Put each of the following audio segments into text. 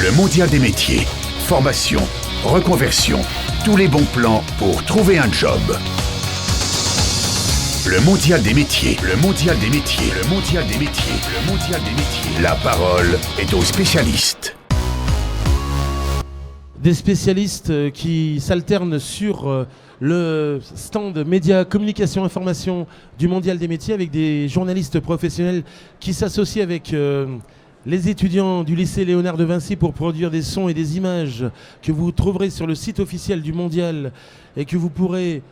Le mondial des métiers. Formation, reconversion, tous les bons plans pour trouver un job. Le mondial des métiers. Le mondial des métiers. Le mondial des métiers. Le mondial des métiers. La parole est aux spécialistes. Des spécialistes qui s'alternent sur le stand médias, communication, information du mondial des métiers avec des journalistes professionnels qui s'associent avec les étudiants du lycée Léonard de Vinci pour produire des sons et des images que vous trouverez sur le site officiel du mondial et que vous pourrez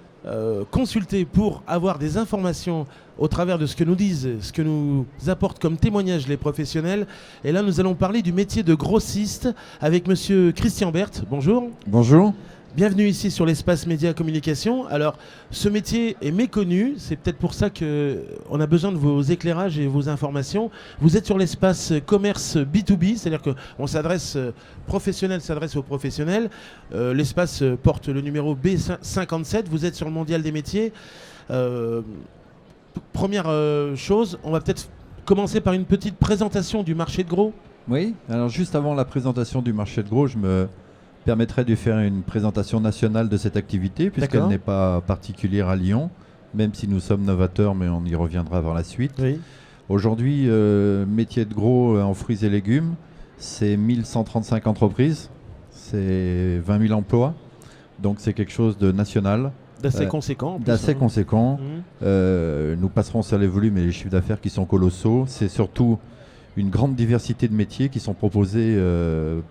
consulter pour avoir des informations au travers de ce que nous disent, ce que nous apportent comme témoignage les professionnels. Et là, nous allons parler du métier de grossiste avec monsieur Christian Berthe. Bonjour. Bonjour. Bienvenue ici sur l'espace média communication. Alors, ce métier est méconnu, c'est peut-être pour ça qu'on a besoin de vos éclairages et vos informations. Vous êtes sur l'espace commerce B2B, c'est-à-dire qu'on s'adresse, professionnel s'adresse aux professionnels. L'espace porte le numéro B57, vous êtes sur le mondial des métiers. Première chose, on va peut-être commencer par une petite présentation du marché de gros. Oui, alors juste avant la présentation du marché de gros, je me permettrai de faire une présentation nationale de cette activité, puisqu'elle n'est pas particulière à Lyon, même si nous sommes novateurs, mais on y reviendra par la suite. Oui. Aujourd'hui, métier de gros en fruits et légumes, c'est 1135 entreprises, c'est 20 000 emplois, donc c'est quelque chose de national. D'assez conséquent. D'assez conséquent. Nous passerons sur les volumes et les chiffres d'affaires qui sont colossaux. C'est surtout une grande diversité de métiers qui sont proposés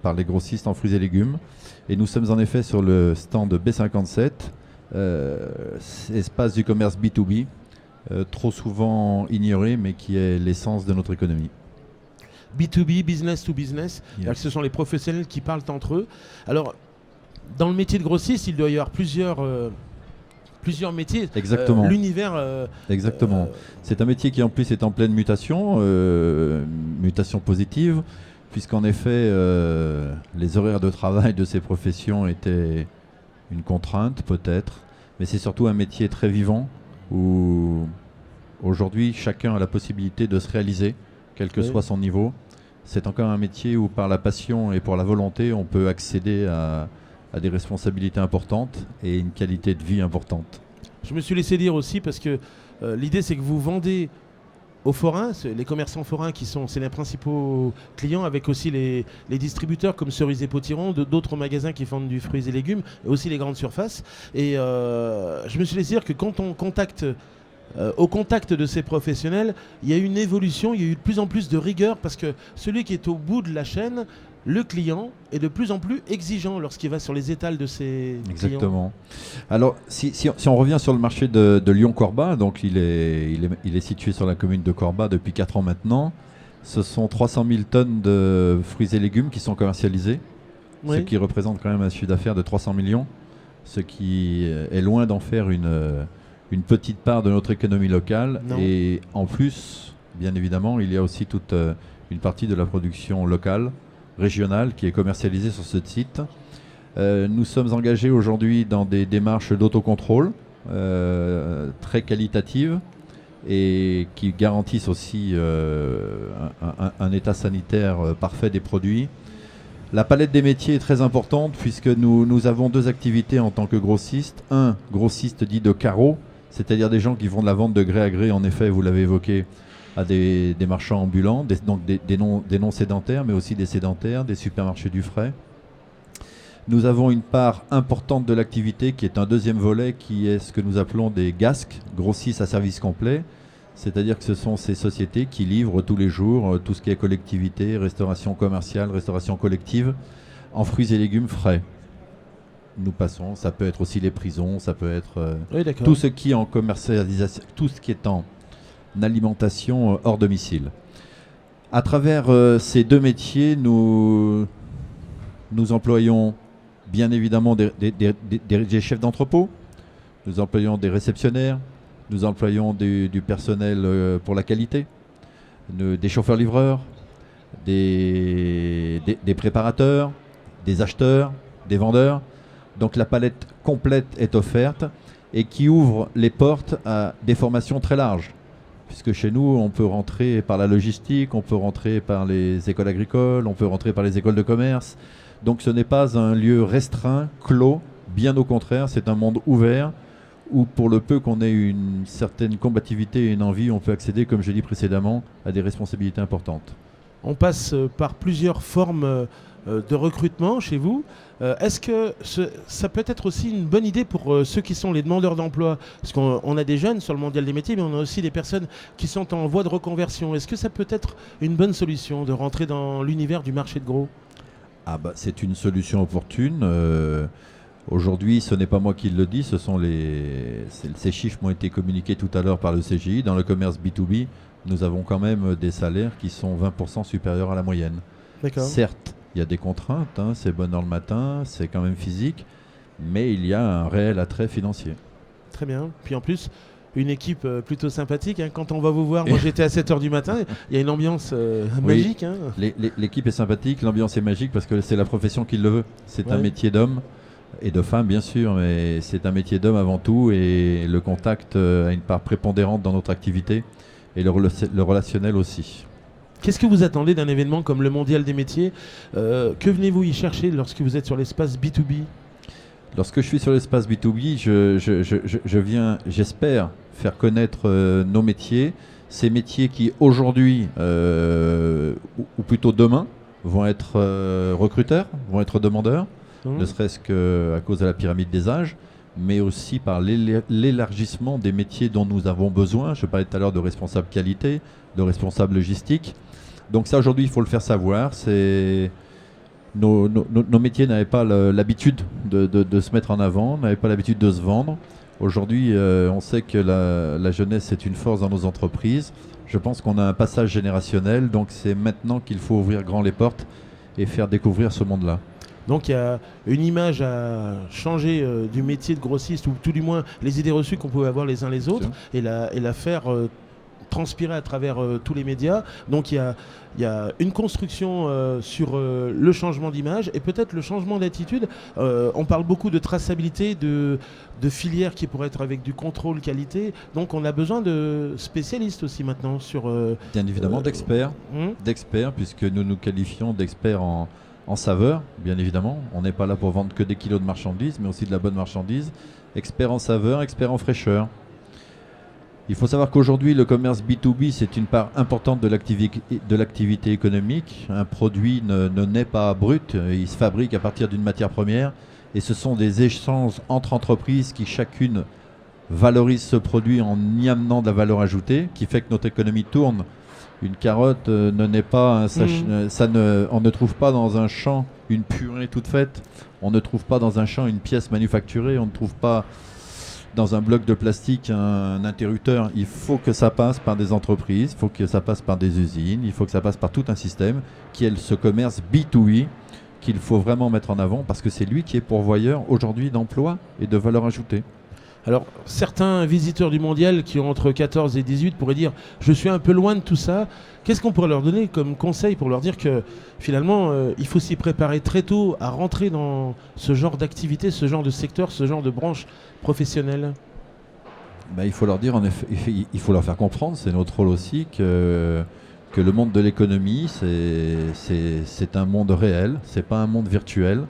par les grossistes en fruits et légumes. Et nous sommes en effet sur le stand B57, espace du commerce B2B, trop souvent ignoré, mais qui est l'essence de notre économie. B2B, business to business, yes. Ce sont les professionnels qui parlent entre eux. Alors, dans le métier de grossiste, il doit y avoir plusieurs métiers. Exactement. L'univers. Exactement. C'est un métier qui en plus est en pleine mutation, mutation positive, puisqu'en effet, les horaires de travail de ces professions étaient une contrainte peut-être, mais c'est surtout un métier très vivant où aujourd'hui chacun a la possibilité de se réaliser, quel que soit son niveau. C'est encore un métier où par la passion et pour la volonté, on peut accéder à des responsabilités importantes et une qualité de vie importante. Je me suis laissé dire aussi parce que l'idée c'est que vous vendez aux forains, les commerçants forains c'est les principaux clients, avec aussi les distributeurs comme Cerise et Potiron, d'autres magasins qui vendent du fruits et légumes, et aussi les grandes surfaces. Et je me suis laissé dire que quand on contacte au contact de ces professionnels, il y a eu une évolution, il y a eu de plus en plus de rigueur, parce que celui qui est au bout de la chaîne, le client, est de plus en plus exigeant lorsqu'il va sur les étals de ses Exactement. Clients. Alors, si on revient sur le marché de Lyon-Corbas, donc il est situé sur la commune de Corbas depuis 4 ans maintenant. Ce sont 300 000 tonnes de fruits et légumes qui sont commercialisés, ce qui représente quand même un chiffre d'affaires de 300 millions, ce qui est loin d'en faire une petite part de notre économie locale. Non. Et en plus, bien évidemment, il y a aussi toute une partie de la production locale, régionale, qui est commercialisée sur ce site. Nous sommes engagés aujourd'hui dans des démarches d'autocontrôle très qualitatives et qui garantissent aussi un état sanitaire parfait des produits. La palette des métiers est très importante puisque nous avons 2 activités en tant que grossiste. Un grossiste dit de carreau, c'est-à-dire des gens qui font de la vente de gré à gré, en effet, vous l'avez évoqué, à des marchands ambulants, donc des non sédentaires, mais aussi des sédentaires, des supermarchés du frais. Nous avons une part importante de l'activité qui est un deuxième volet, qui est ce que nous appelons des GASC, grossistes à service complet, c'est-à-dire que ce sont ces sociétés qui livrent tous les jours tout ce qui est collectivité, restauration commerciale, restauration collective, en fruits et légumes frais. Nous passons, ça peut être aussi les prisons, ça peut être tout ce qui est en commercialisation, tout ce qui est en alimentation hors domicile. À travers ces 2 métiers, nous employons bien évidemment des chefs d'entrepôt, nous employons des réceptionnaires, nous employons du personnel pour la qualité, des chauffeurs-livreurs, des préparateurs, des acheteurs, des vendeurs. Donc la palette complète est offerte et qui ouvre les portes à des formations très larges. puisque chez nous, on peut rentrer par la logistique, on peut rentrer par les écoles agricoles, on peut rentrer par les écoles de commerce. Donc ce n'est pas un lieu restreint, clos, bien au contraire, c'est un monde ouvert où pour le peu qu'on ait une certaine combativité et une envie, on peut accéder, comme je l'ai dit précédemment, à des responsabilités importantes. On passe par plusieurs formes de recrutement chez vous. Est-ce que ça peut être aussi une bonne idée pour ceux qui sont les demandeurs d'emploi? Parce qu'on a des jeunes sur le mondial des métiers, mais on a aussi des personnes qui sont en voie de reconversion. Est-ce que ça peut être une bonne solution de rentrer dans l'univers du marché de gros? C'est une solution opportune. Aujourd'hui, ce n'est pas moi qui le dis, ces chiffres m'ont été communiqués tout à l'heure par le CGI. Dans le commerce B2B, nous avons quand même des salaires qui sont 20% supérieurs à la moyenne. D'accord. Certes, il y a des contraintes, c'est bonne heure le matin, c'est quand même physique, mais il y a un réel attrait financier. Très bien. Puis en plus, une équipe plutôt sympathique. Quand on va vous voir, moi j'étais à 7h du matin, il y a une ambiance magique. L'équipe est sympathique, l'ambiance est magique parce que c'est la profession qui le veut. C'est un métier d'homme et de femme bien sûr, mais c'est un métier d'homme avant tout et le contact a une part prépondérante dans notre activité et le relationnel aussi. Qu'est-ce que vous attendez d'un événement comme le Mondial des métiers? Que venez-vous y chercher lorsque vous êtes sur l'espace B2B? Lorsque je suis sur l'espace B2B, je viens, j'espère, faire connaître nos métiers, ces métiers qui aujourd'hui, ou plutôt demain, vont être recruteurs, vont être demandeurs, ne serait-ce qu'à cause de la pyramide des âges, mais aussi par l'élargissement des métiers dont nous avons besoin. Je parlais tout à l'heure de responsable qualité, de responsable logistique. Donc ça, aujourd'hui, il faut le faire savoir. Nos métiers n'avaient pas l'habitude de se mettre en avant, n'avaient pas l'habitude de se vendre. Aujourd'hui, on sait que la jeunesse est une force dans nos entreprises. Je pense qu'on a un passage générationnel, donc c'est maintenant qu'il faut ouvrir grand les portes et faire découvrir ce monde-là. Donc il y a une image à changer du métier de grossiste, ou tout du moins les idées reçues qu'on pouvait avoir les uns les autres, et la faire transpirer à travers tous les médias. Donc il y a une construction sur le changement d'image et peut-être le changement d'attitude. On parle beaucoup de traçabilité, de filières qui pourraient être avec du contrôle qualité. Donc on a besoin de spécialistes aussi maintenant sur... Bien évidemment d'experts, puisque nous nous qualifions d'experts en saveur, bien évidemment. On n'est pas là pour vendre que des kilos de marchandises, mais aussi de la bonne marchandise. Experts en saveur, experts en fraîcheur. Il faut savoir qu'aujourd'hui, le commerce B2B, c'est une part importante de l'activité économique. Un produit ne naît pas brut, il se fabrique à partir d'une matière première. Et ce sont des échanges entre entreprises qui chacune valorise ce produit en y amenant de la valeur ajoutée, qui fait que notre économie tourne. Une carotte ne naît pas, on ne trouve pas dans un champ une purée toute faite, on ne trouve pas dans un champ une pièce manufacturée, on ne trouve pas dans un bloc de plastique un interrupteur. Il faut que ça passe par des entreprises, il faut que ça passe par des usines, il faut que ça passe par tout un système qui est ce commerce B2B qu'il faut vraiment mettre en avant parce que c'est lui qui est pourvoyeur aujourd'hui d'emplois et de valeur ajoutée. Alors, certains visiteurs du mondial qui ont entre 14 et 18 pourraient dire « je suis un peu loin de tout ça ». Qu'est-ce qu'on pourrait leur donner comme conseil pour leur dire que finalement, il faut s'y préparer très tôt à rentrer dans ce genre d'activité, ce genre de secteur, ce genre de branche professionnelle? Il faut leur dire, en effet, il faut leur faire comprendre, c'est notre rôle aussi, que le monde de l'économie, c'est un monde réel, c'est pas un monde virtuel.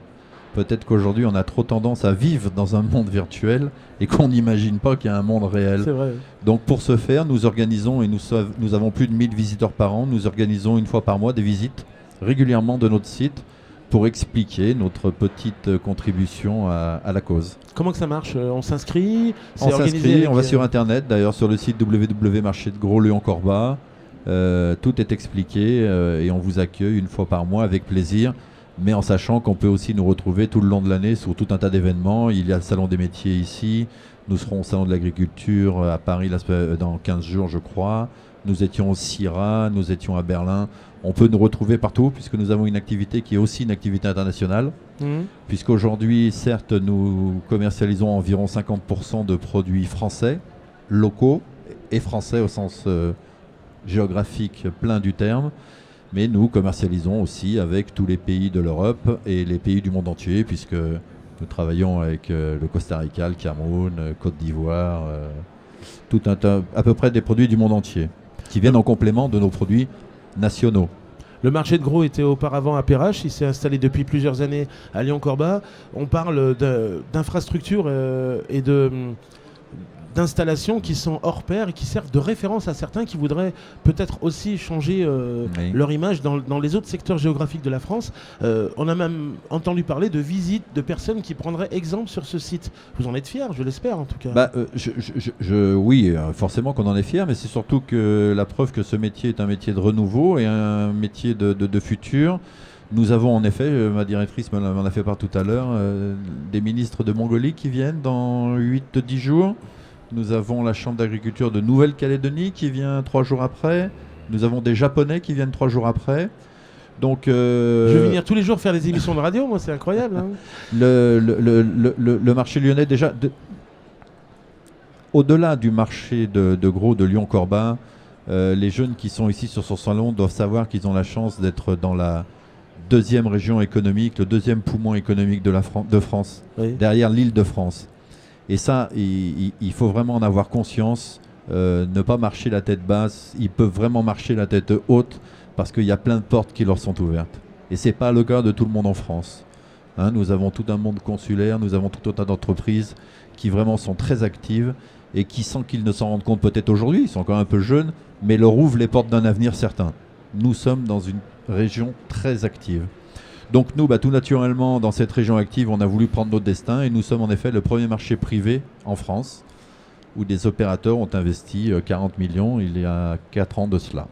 Peut-être qu'aujourd'hui, on a trop tendance à vivre dans un monde virtuel et qu'on n'imagine pas qu'il y a un monde réel. C'est vrai. Donc pour ce faire, nous organisons, et nous avons plus de 1000 visiteurs par an, nous organisons une fois par mois des visites régulièrement de notre site pour expliquer notre petite contribution à la cause. Comment que ça marche? On s'inscrit? On s'inscrit, on va sur Internet, d'ailleurs sur le site www.marché-de-gros-Lyon-Corba. Tout est expliqué et on vous accueille une fois par mois avec plaisir. Mais en sachant qu'on peut aussi nous retrouver tout le long de l'année sur tout un tas d'événements. Il y a le Salon des métiers ici, nous serons au Salon de l'agriculture à Paris dans 15 jours je crois. Nous étions au CIRA, nous étions à Berlin. On peut nous retrouver partout puisque nous avons une activité qui est aussi une activité internationale. Puisqu'aujourd'hui, certes, nous commercialisons environ 50% de produits français, locaux et français au sens géographique plein du terme. Mais nous commercialisons aussi avec tous les pays de l'Europe et les pays du monde entier, puisque nous travaillons avec le Costa Rica, le Cameroun, Côte d'Ivoire, à peu près des produits du monde entier, qui viennent en complément de nos produits nationaux. Le marché de gros était auparavant à Perrache, il s'est installé depuis plusieurs années à Lyon-Corba. On parle d'infrastructures et d'installations qui sont hors pair et qui servent de référence à certains qui voudraient peut-être aussi changer leur image dans les autres secteurs géographiques de la France. On a même entendu parler de visites de personnes qui prendraient exemple sur ce site. Vous en êtes fiers, je l'espère en tout cas. Oui, forcément qu'on en est fiers, mais c'est surtout que la preuve que ce métier est un métier de renouveau et un métier de futur. Nous avons en effet, ma directrice m'en a fait part tout à l'heure, des ministres de Mongolie qui viennent dans 8-10 jours. Nous avons la Chambre d'agriculture de Nouvelle-Calédonie qui vient 3 jours après. Nous avons des Japonais qui viennent 3 jours après. Donc, je vais venir tous les jours faire des émissions de radio, moi c'est incroyable. Hein. Le marché lyonnais, déjà, au-delà du marché de gros de Lyon-Corba, les jeunes qui sont ici sur son salon doivent savoir qu'ils ont la chance d'être dans la deuxième région économique, le deuxième poumon économique de France, oui. Derrière l'Île-de-France. Et ça, il faut vraiment en avoir conscience, ne pas marcher la tête basse. Ils peuvent vraiment marcher la tête haute parce qu'il y a plein de portes qui leur sont ouvertes. Et ce n'est pas le cas de tout le monde en France. Hein, nous avons tout un monde consulaire, nous avons tout un tas d'entreprises qui vraiment sont très actives et qui, sans qu'ils ne s'en rendent compte peut-être aujourd'hui, ils sont encore un peu jeunes, mais leur ouvrent les portes d'un avenir certain. Nous sommes dans une région très active. Donc nous, tout naturellement, dans cette région active, on a voulu prendre notre destin et nous sommes en effet le premier marché privé en France où des opérateurs ont investi 40 millions il y a 4 ans de cela.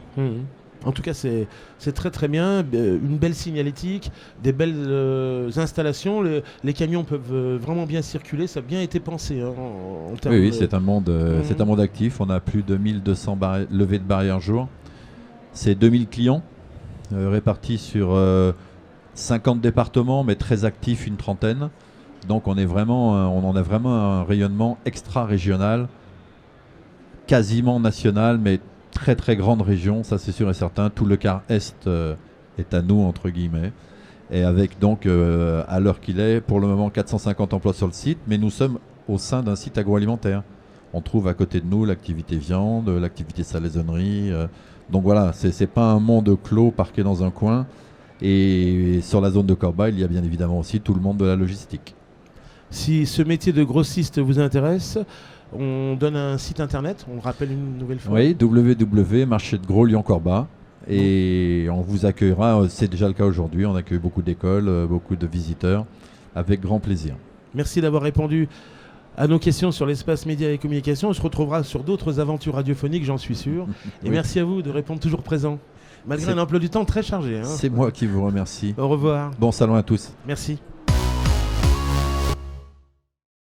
En tout cas, c'est très très bien, une belle signalétique, des belles installations, les camions peuvent vraiment bien circuler, ça a bien été pensé. Hein, en termes oui, c'est un monde actif, on a plus de 1200 levées de barrières jour, c'est 2000 clients répartis sur 50 départements, mais très actifs, une trentaine. Donc on en a vraiment un rayonnement extra-régional, quasiment national, mais très très grande région, ça c'est sûr et certain. Tout le quart Est est à nous, entre guillemets. Et avec donc, à l'heure qu'il est, pour le moment 450 emplois sur le site, mais nous sommes au sein d'un site agroalimentaire. On trouve à côté de nous l'activité viande, l'activité salaisonnerie. Donc voilà, c'est pas un monde clos parqué dans un coin. Et sur la zone de Corba, il y a bien évidemment aussi tout le monde de la logistique. Si ce métier de grossiste vous intéresse, on donne un site internet, on le rappelle une nouvelle fois. Oui, www.marché de gros Lyon-Corba. Et on vous accueillera, c'est déjà le cas aujourd'hui, on accueille beaucoup d'écoles, beaucoup de visiteurs, avec grand plaisir. Merci d'avoir répondu à nos questions sur l'espace médias et communication. On se retrouvera sur d'autres aventures radiophoniques, j'en suis sûr. Et oui. Merci à vous de répondre toujours présent. Malgré un emploi du temps très chargé. Hein. C'est moi qui vous remercie. Au revoir. Bon salon à tous. Merci.